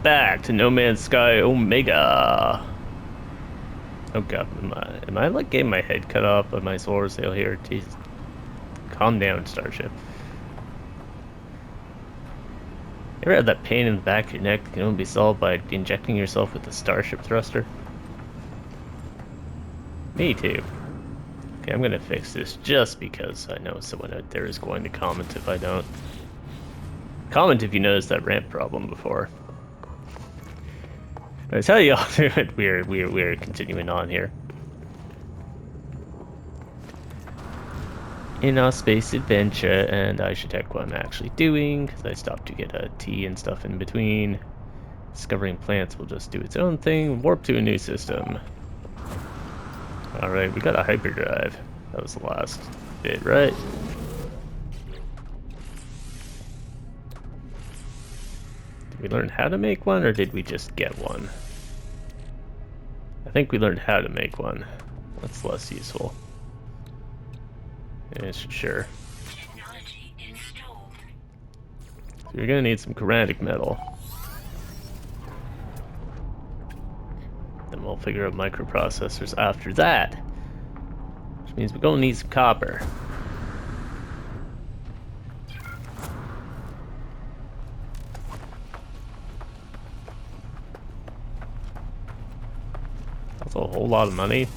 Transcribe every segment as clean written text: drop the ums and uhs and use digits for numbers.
back to No Man's Sky Omega. Oh god, am I like getting my head cut off by my solar sail here? Jesus, calm down, Starship. You ever had that pain in the back of your neck that can only be solved by injecting yourself with a Starship thruster? Me too. Okay, I'm gonna fix this just because I know someone out there is going to comment if I don't. Comment if you noticed that ramp problem before. I tell you all, we're continuing on here. In our space adventure, and I should check what I'm actually doing, because I stopped to get a tea and stuff in between. Discovering plants will just do its own thing, warp to a new system. Alright, we got a hyperdrive. That was the last bit, right? Did we learn how to make one, or did we just get one? I think we learned how to make one. That's less useful. Yeah, sure. So you're gonna need some chromatic metal. Then we'll figure out microprocessors after that. Which means we're gonna need some copper. That's a whole lot of money.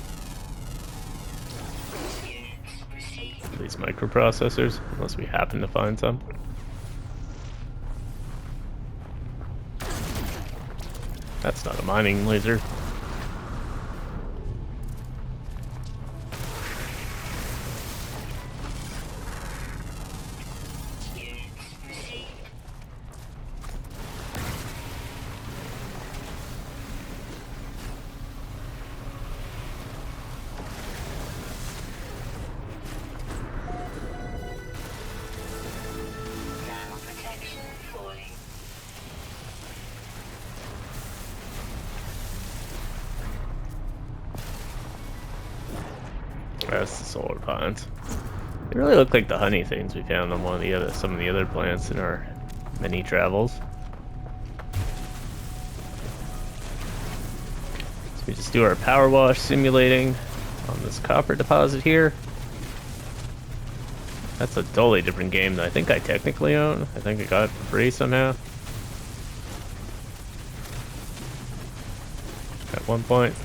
These microprocessors, unless we happen to find some. That's not a mining laser. That's the solar pines. They really look like the honey things we found on some of the other plants in our many travels. So we just do our power wash simulating on this copper deposit here. That's a totally different game that I think I technically own. I think I got it for free somehow. At one point.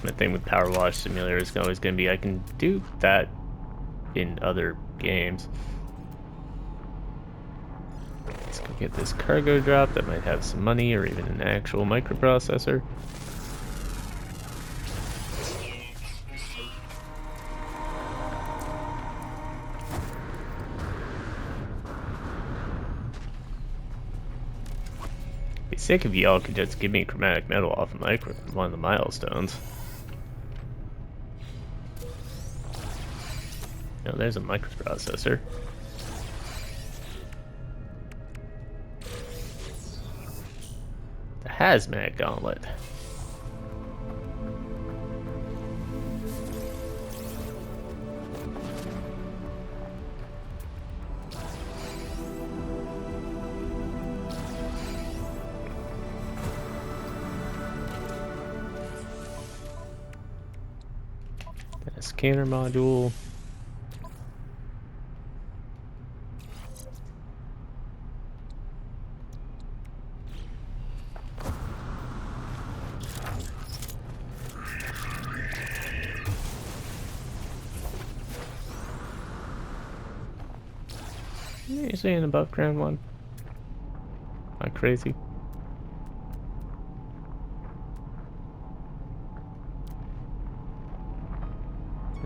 My thing with Power Wash Simulator is always going to be I can do that in other games. Let's go get this cargo drop that might have some money or even an actual microprocessor. Be sick if y'all could just give me chromatic metal off of one of the milestones. No, there's a microprocessor. The hazmat gauntlet. A scanner module. You see an above ground one? Am I crazy?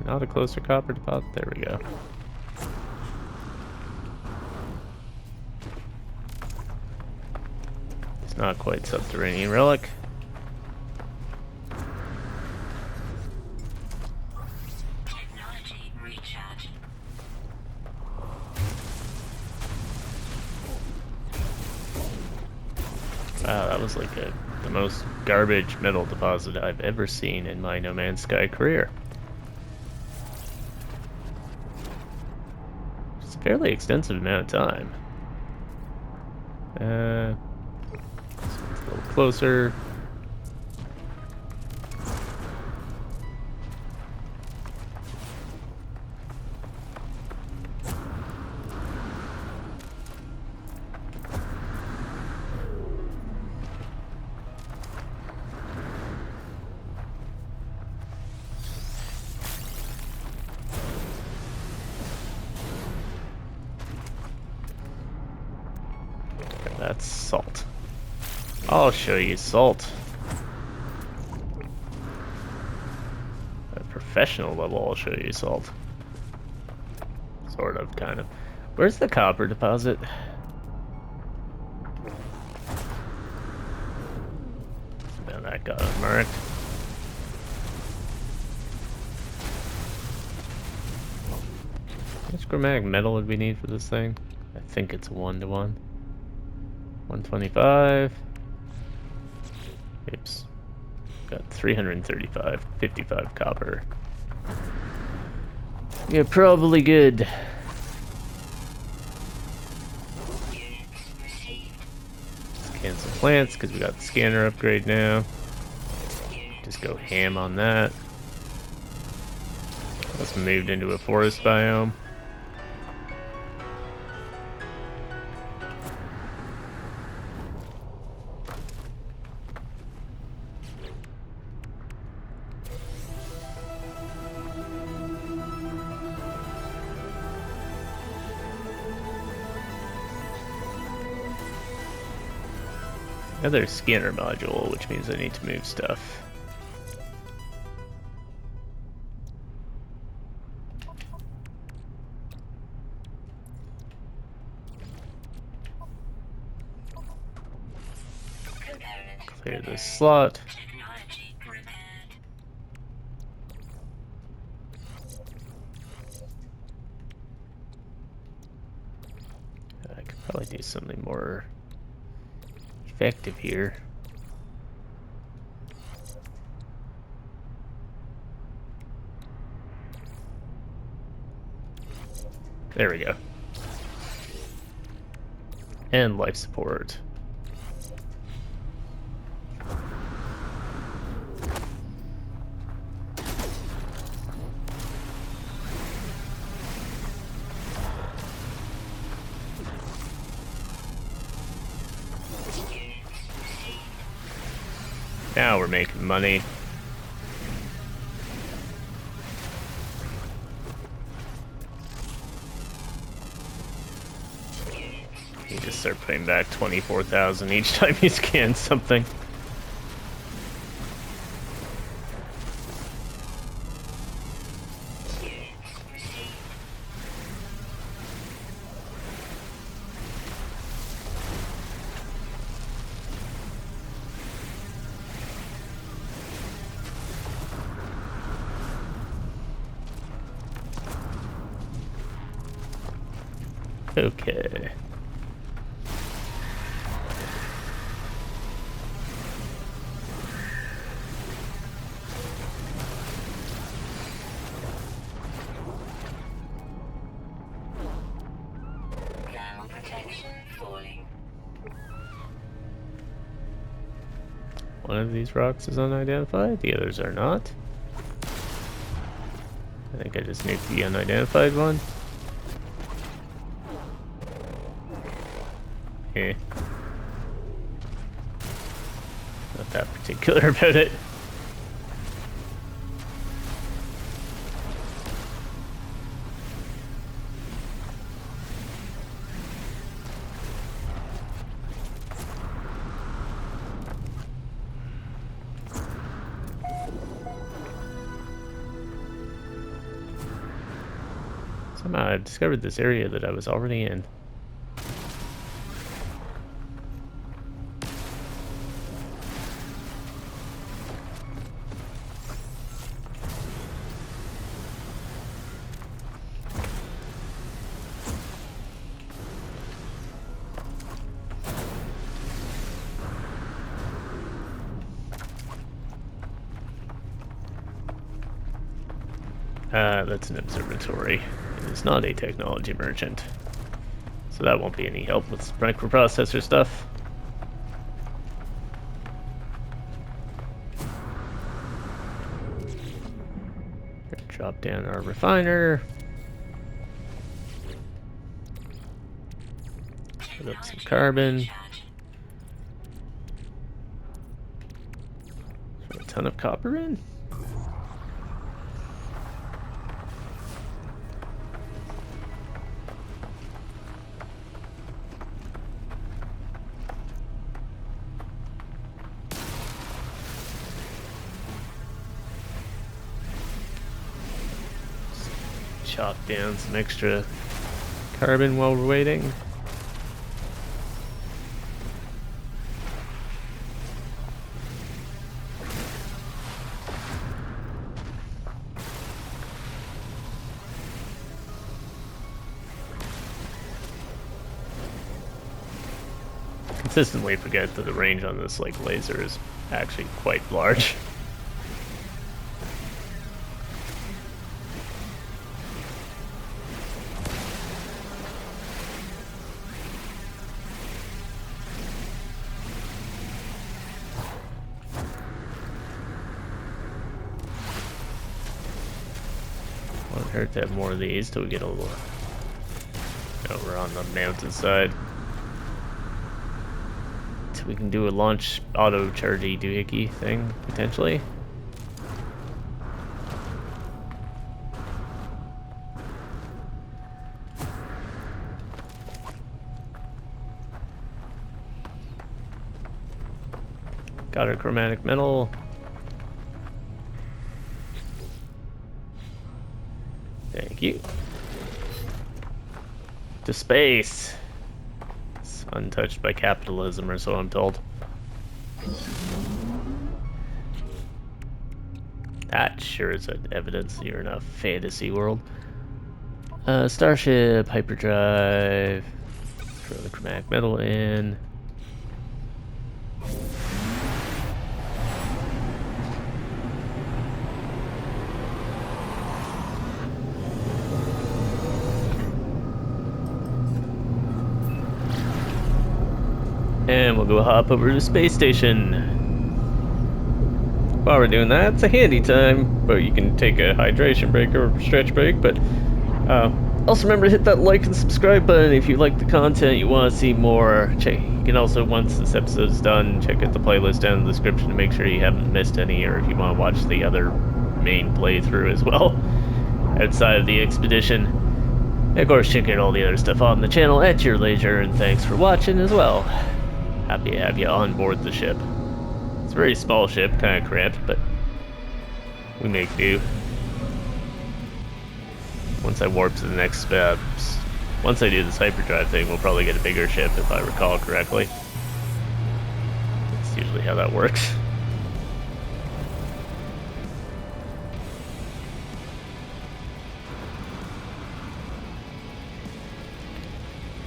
Not a closer copper deposit. There we go. It's not quite subterranean relic. Wow, that was like the most garbage metal deposit I've ever seen in my No Man's Sky career. It's a fairly extensive amount of time. It's a little closer. That's salt. I'll show you salt. At professional level, I'll show you salt. Sort of, kind of. Where's the copper deposit? Now that got unmarked. How much chromatic metal would we need for this thing? I think it's a 1-to-1. 125. Oops. Got 335. 55 copper. Yeah, probably good. Scan some plants because we got the scanner upgrade now. Just go ham on that. Let's moved into a forest biome. Another scanner module, which means I need to move stuff. Clear this slot. I could probably do something more effective here. There we go. And life support. Now we're making money. You just start putting back 24,000 each time you scan something. Okay. One of these rocks is unidentified, the others are not. I think I just nuked the unidentified one. Eh. Not that particular about it. Somehow I discovered this area that I was already in. That's an observatory. It is not a technology merchant. So that won't be any help with microprocessor stuff. Drop down our refiner. Put up some carbon. Throw a ton of copper in. Chop down some extra carbon while we're waiting. Consistently forget that the range on this laser is actually quite large. Won't hurt to have more of these till we get a little over on the mountainside. So we can do a launch auto chargey doohickey thing potentially. Got our chromatic metal. Thank you. To space. It's untouched by capitalism, or so I'm told. That sure is evidence that you're in a fantasy world. Starship, hyperdrive. Throw the chromatic metal in. And we'll go hop over to the space station. While we're doing that, it's a handy time, but you can take a hydration break or stretch break, but also remember to hit that like and subscribe button if you like the content, you want to see more. You can also, once this episode's done, check out the playlist down in the description to make sure you haven't missed any, or if you want to watch the other main playthrough as well, outside of the expedition. And of course, check out all the other stuff on the channel at your leisure, and thanks for watching as well. Happy to have you on board the ship. It's a very small ship, kind of cramped, but we make do. Once I warp to the next once I do this hyperdrive thing, we'll probably get a bigger ship if I recall correctly. That's usually how that works.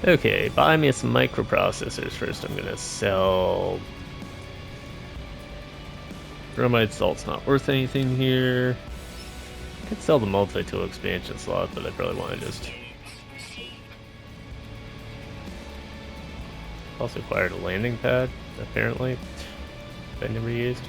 Okay, buy me some microprocessors first. I'm gonna sell... Bromide salt's not worth anything here. I could sell the multi-tool expansion slot, but I probably want to just... Also acquired a landing pad, apparently, that I never used.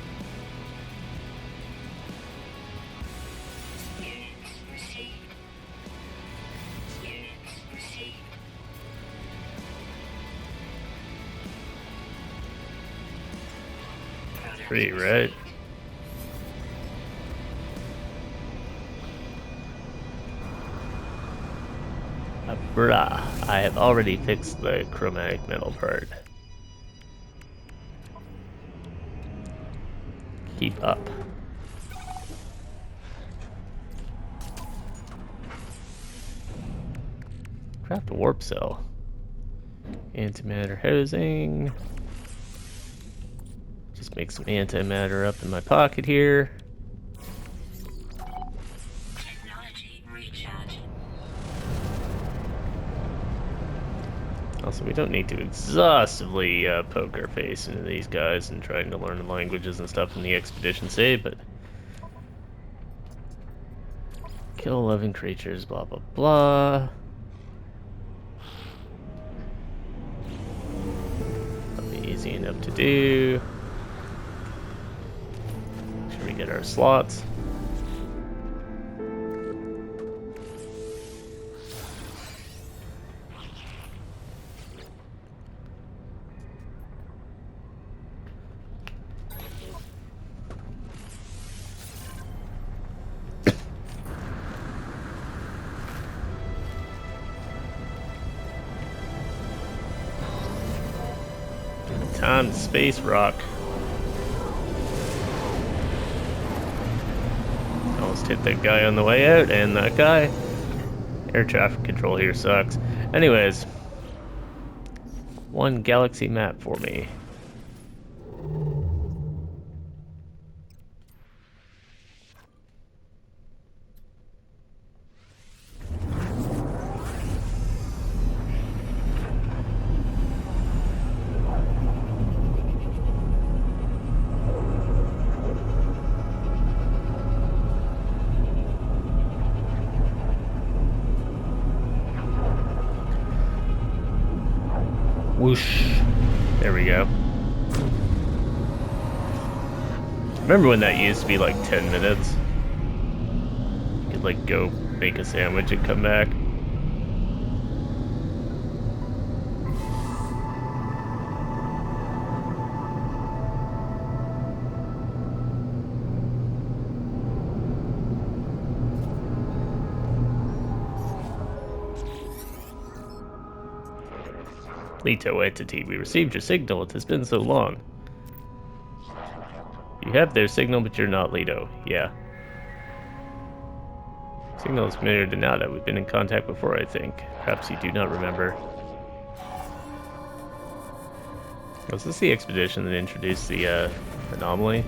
Free, right? Bruh, I have already fixed the chromatic metal part. Keep up. Craft a warp cell. Antimatter housing. Just make some antimatter up in my pocket here. Also, we don't need to exhaustively poke our face into these guys and trying to learn the languages and stuff in the expedition save, but... Kill 11 creatures, blah blah blah. easy enough to do. Make sure we get our slots. Time to space rock. Almost hit that guy on the way out, and that guy. Air traffic control here sucks. Anyways, one galaxy map for me. Whoosh. There we go. Remember when that used to be like 10 minutes? You could like go make a sandwich and come back. Leto entity, we received your signal. It has been so long. You have their signal, but you're not Leto. Yeah. Signal is familiar to Nada. We've been in contact before, I think. Perhaps you do not remember. Was this the expedition that introduced the anomaly?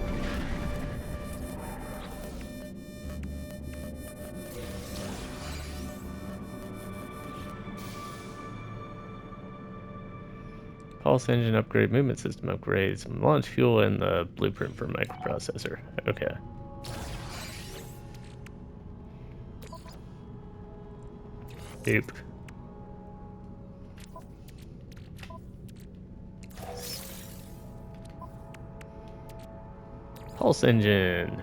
Pulse engine upgrade, movement system upgrades, launch fuel, and the blueprint for microprocessor. Okay. Boop. Pulse engine.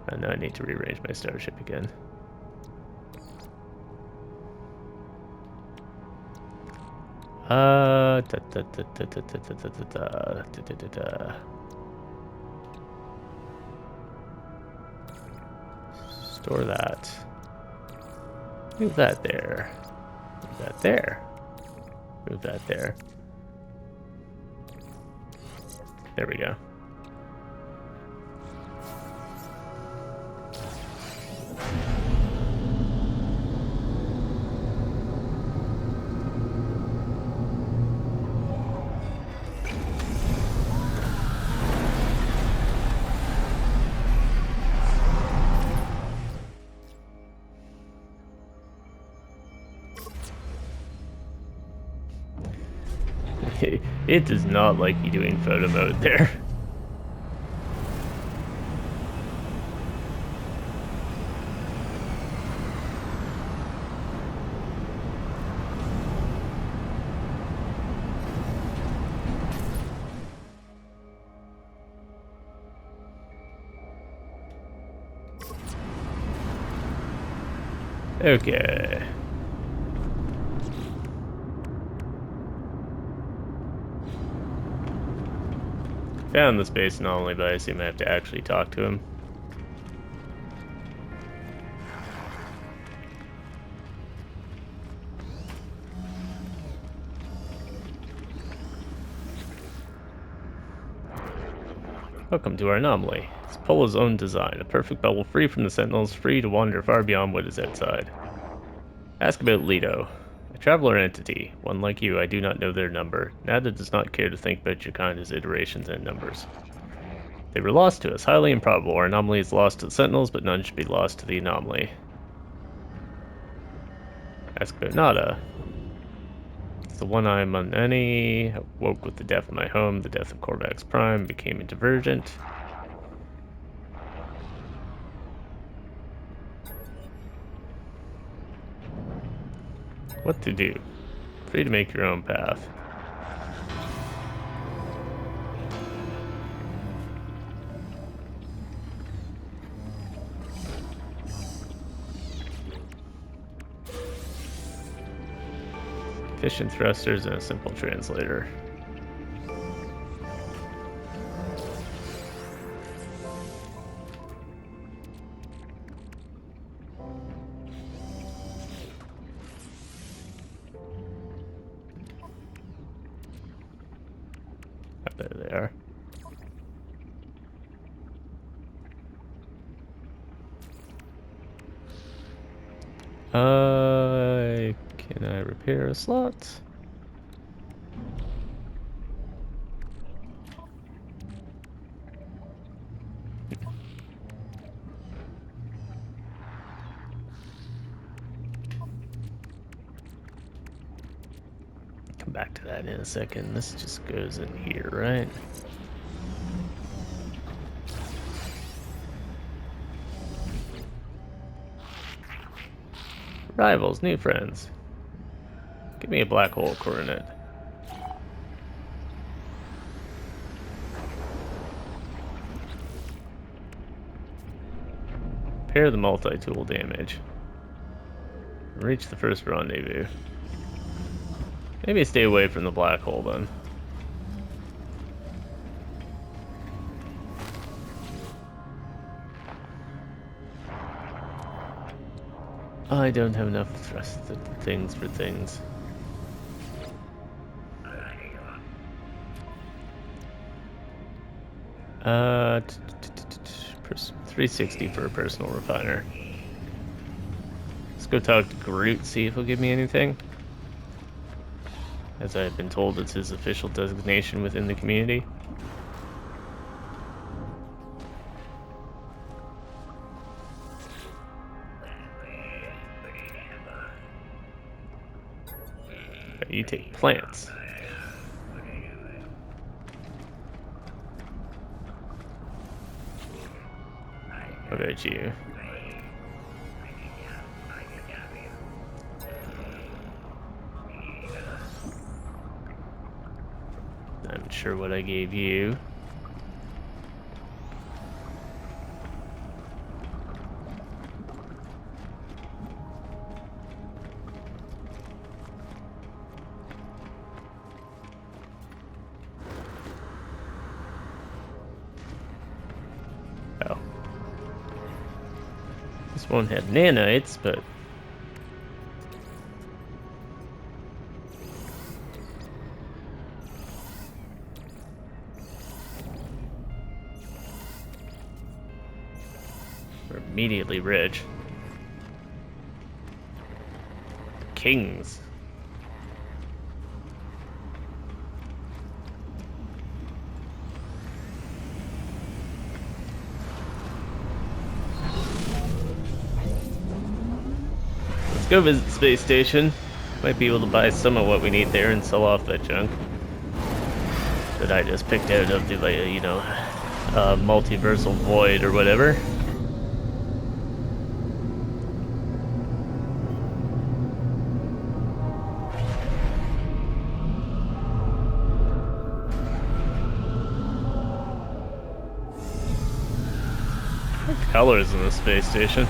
Oh, now I need to rearrange my starship again. Store that. Move that there. Move that there. Move that there. There we go. It does not like you doing photo mode there. Okay. Found the space anomaly, but I assume I have to actually talk to him. Welcome to our anomaly. It's Polo's own design, a perfect bubble free from the sentinels, free to wander far beyond what is outside. Ask about Leto. A traveler entity. One like you, I do not know their number. Nada does not care to think about your kind as iterations and numbers. They were lost to us, highly improbable. Our anomaly is lost to the sentinels, but none should be lost to the anomaly. Ask about Nada. It's the one I'm on any. Woke with the death of my home, the death of Korvax Prime, became a divergent. What to do? Free to make your own path. Efficient thrusters and a simple translator. Oh, there they are. Can I repair a slot? Come back to that in a second. This just goes in here, right? Rivals, new friends. Give me a black hole coordinate. Repair the multi-tool damage. Reach the first rendezvous. Maybe stay away from the black hole then. I don't have enough thrust things for things. Uh, 360 for a personal refiner. Let's go talk to Groot, see if he'll give me anything. As I've been told, it's his official designation within the community. You take plants. What about you? I'm not sure what I gave you. Oh. This one had nanites, but we're immediately rich. Kings. Let's go visit the space station. Might be able to buy some of what we need there and sell off that junk that I just picked out of the, you know, multiversal void or whatever. What colors in the space station?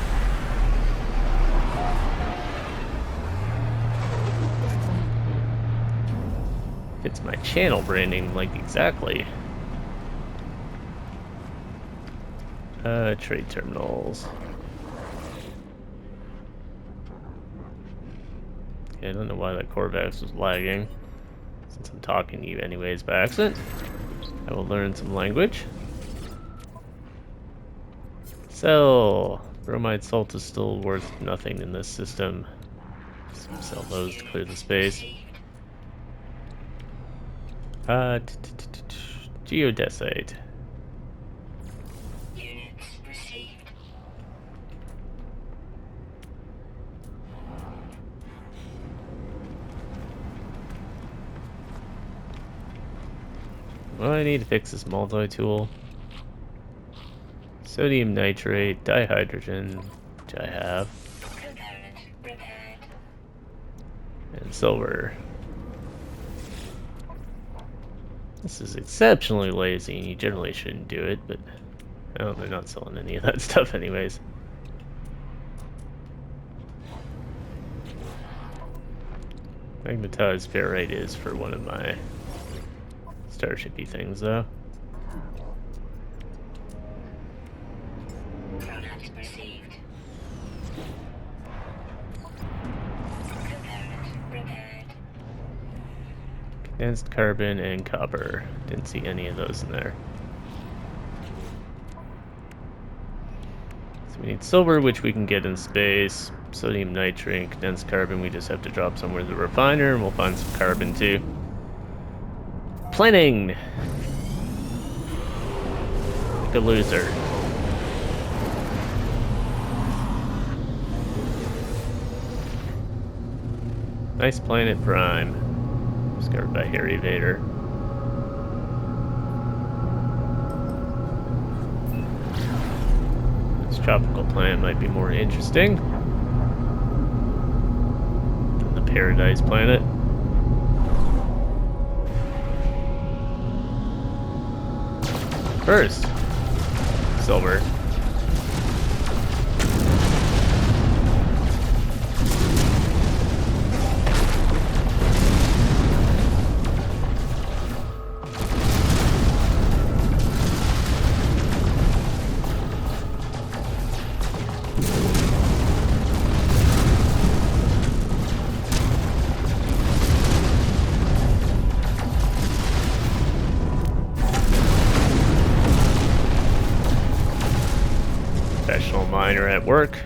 Fits my channel branding like exactly. Trade terminals. Okay, I don't know why that Corvax was lagging. Since I'm talking to you anyways by accident, I will learn some language. Sell. Bromide salt is still worth nothing in this system. Sell those to clear the space. Geodesite. Well, I need to fix this multi-tool. Sodium nitrate, dihydrogen, which I have. And silver. This is exceptionally lazy, and you generally shouldn't do it, but oh, they're not selling any of that stuff anyways. Magnetized ferrite is for one of my starshipy things, though. Product received. Component prepared. Condensed carbon and copper. Didn't see any of those in there. So we need silver, which we can get in space. Sodium nitrate and condensed carbon we just have to drop somewhere in the refiner, and we'll find some carbon too. Planning! Like a loser. Nice planet Prime. Discovered by Harry Vader. This tropical planet might be more interesting than the Paradise planet. First, silver. Professional miner at work.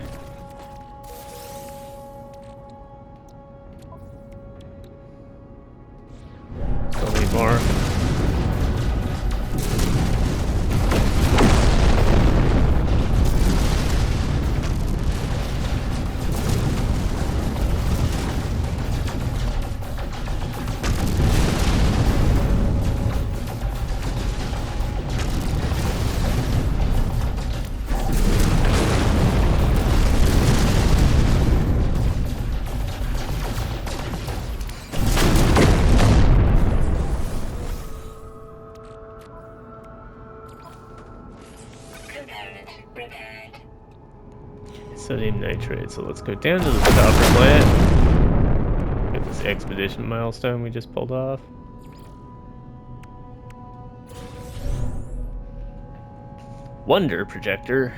Still need more. Component prepared. Sodium nitrate. So let's go down to the copper plant. Get this expedition milestone we just pulled off. Wonder projector.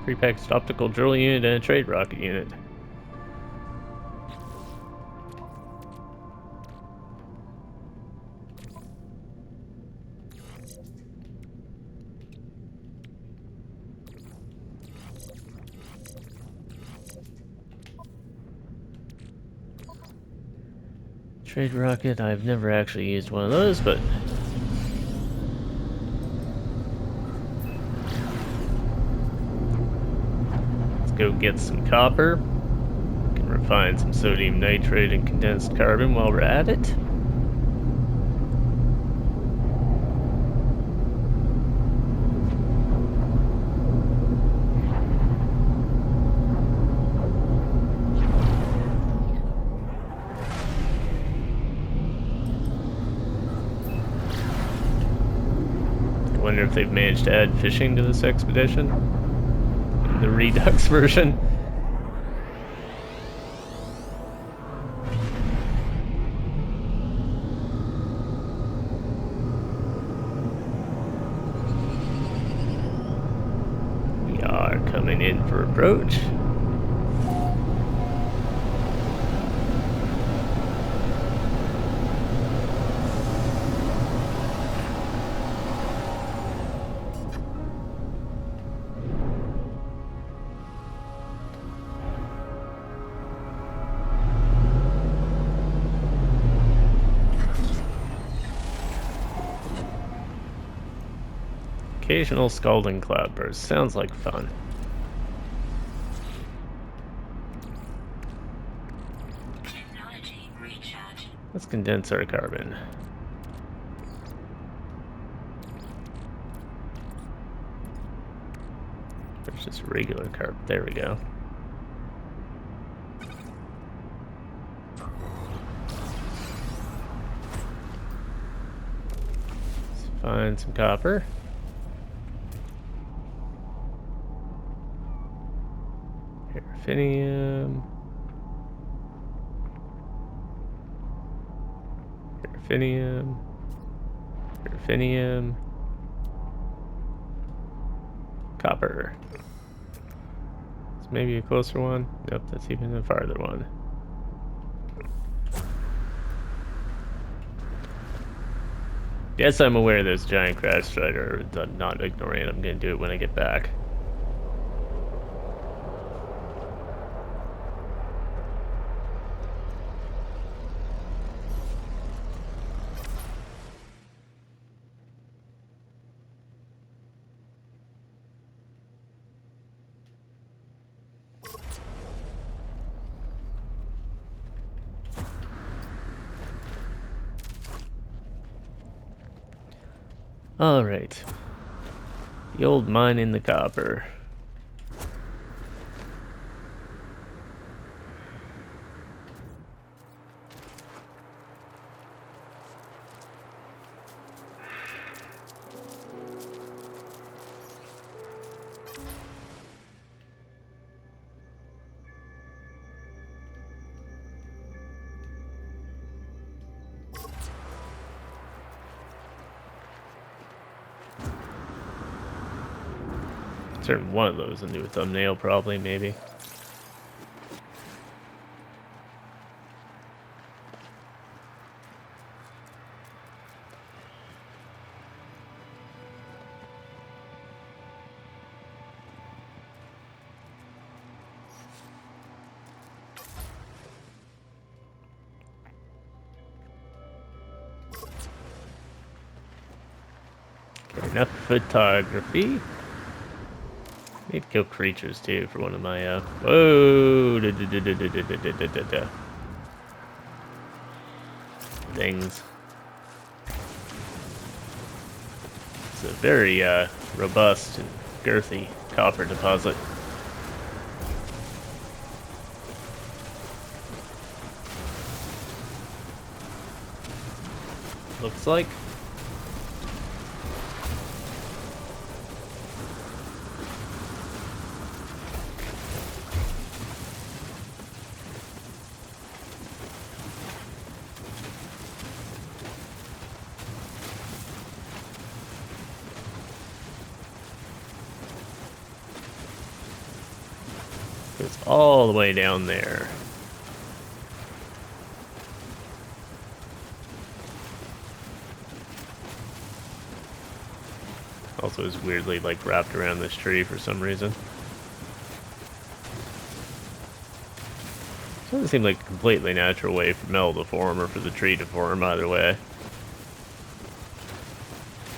Prepackaged optical drill unit and a trade rocket unit. Trade rocket, I've never actually used one of those, but let's go get some copper. We can refine some sodium nitrate and condensed carbon while we're at it. I wonder if they've managed to add fishing to this expedition. In the Redux version. We are coming in for approach. Occasional scalding cloudburst. Sounds like fun. Technology recharge. Let's condense our carbon. There's just regular carbon. There we go. Let's find some copper. Paraffinium. Paraffinium. Paraffinium. Copper. It's maybe a closer one. Nope, that's even a farther one. Yes, I'm aware there's a giant crash strider. I'm not ignoring it. I'm gonna do it when I get back. Alright. The old mine in the copper. Turn one of those into a thumbnail, probably, maybe. Okay, enough photography. Need to kill creatures too for one of my whoa things. It's a very robust and girthy copper deposit. Looks like. It's all the way down there. Also is weirdly like wrapped around this tree for some reason. Doesn't seem like a completely natural way for metal to form or for the tree to form either way.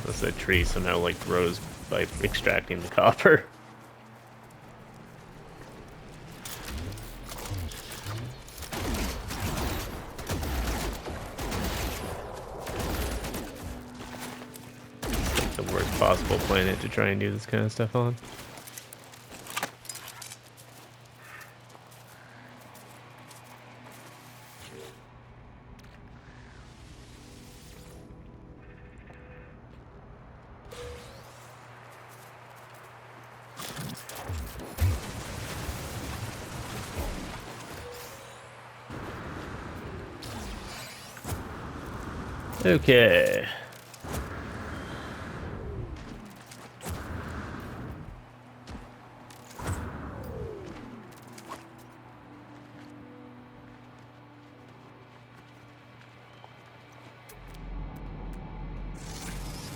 Unless that tree somehow like grows by extracting the copper. The worst possible planet to try and do this kind of stuff on. Okay.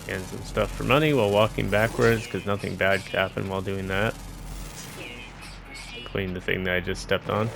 Scan some stuff for money while walking backwards, because nothing bad could happen while doing that. Clean the thing that I just stepped on.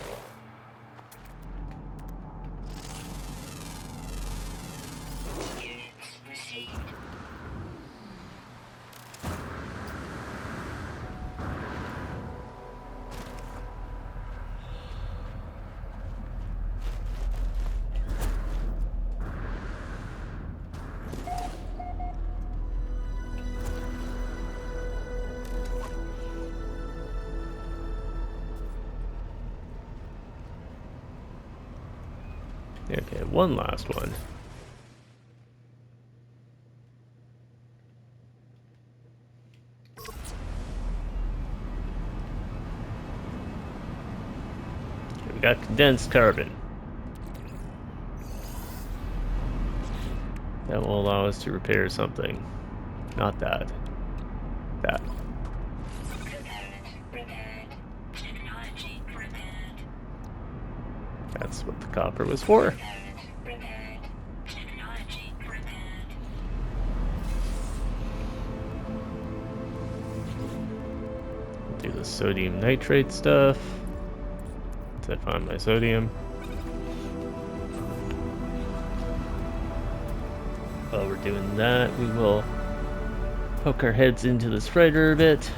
Okay, one last one. got condensed carbon. That will allow us to repair something. Not that. That. Component repaired. Technology repaired. That's what the copper was for. Component repaired. Technology repaired. Do the sodium nitrate stuff. Once I find my sodium. While we're doing that, we will poke our heads into this freighter a bit.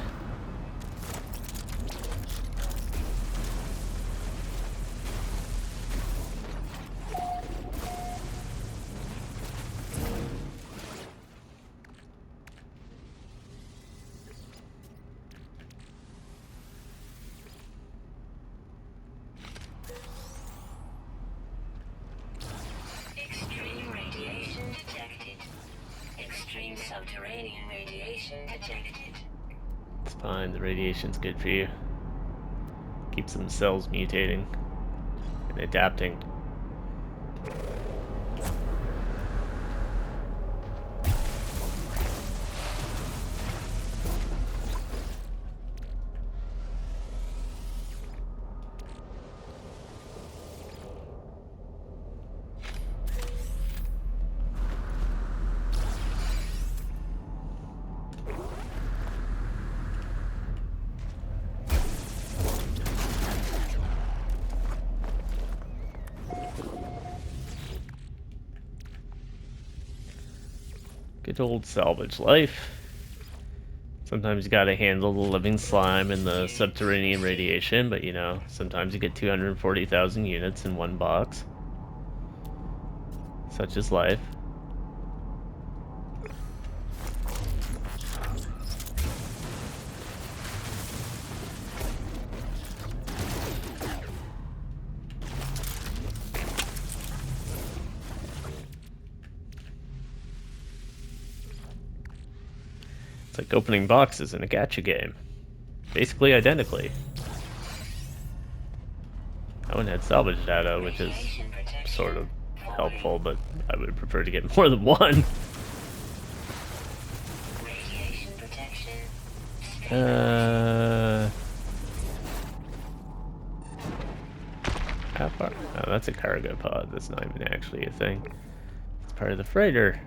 Extreme radiation detected. Extreme subterranean radiation detected. It's fine, the radiation's good for you. Keeps some cells mutating and adapting. Good old salvage life. Sometimes you gotta handle the living slime and the subterranean radiation, but you know, sometimes you get 240,000 units in one box. Such is life. It's like opening boxes in a gacha game. Basically identically. That one had salvage data, which is Radiation protection sort of falling. helpful, but I would prefer to get more than one. Radiation protection. How far? Oh, that's a cargo pod. That's not even actually a thing. It's part of the freighter.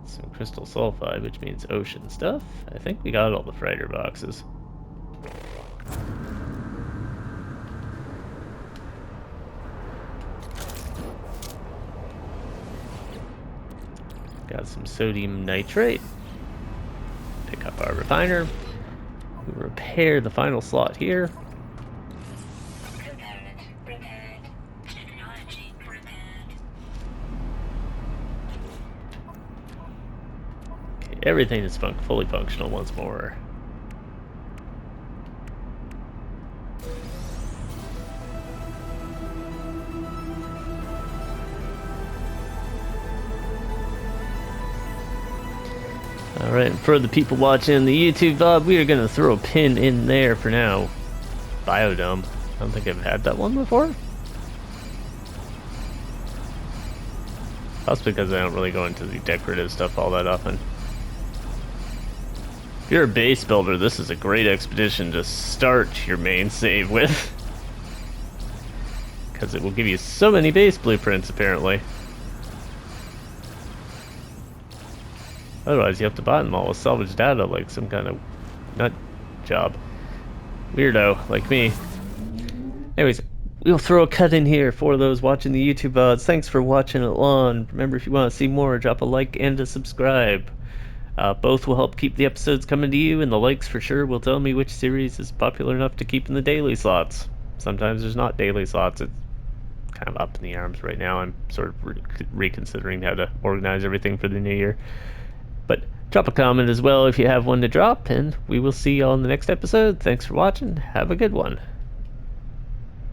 Some crystal sulfide, which means ocean stuff. I think we got all the freighter boxes. Got some sodium nitrate. Pick up our refiner. We repair the final slot here. Component repaired. Technology repaired. Okay, everything is fully functional once more. Alright, for the people watching the YouTube VOD, we are going to throw a pin in there for now. Biodome. I don't think I've had that one before. That's because I don't really go into the decorative stuff all that often. If you're a base builder, this is a great expedition to start your main save with. Because it will give you so many base blueprints, apparently. Otherwise, you have to buy them all with salvage data like some kind of nut job. Weirdo, like me. Anyways, we'll throw a cut in here for those watching the YouTube VODs. Thanks for watching it long. Remember, if you want to see more, drop a like and a subscribe. Both will help keep the episodes coming to you, and the likes for sure will tell me which series is popular enough to keep in the daily slots. Sometimes there's not daily slots. It's kind of up in the arms right now. I'm sort of reconsidering how to organize everything for the new year. But drop a comment as well if you have one to drop, and we will see you all in the next episode. Thanks for watching. Have a good one.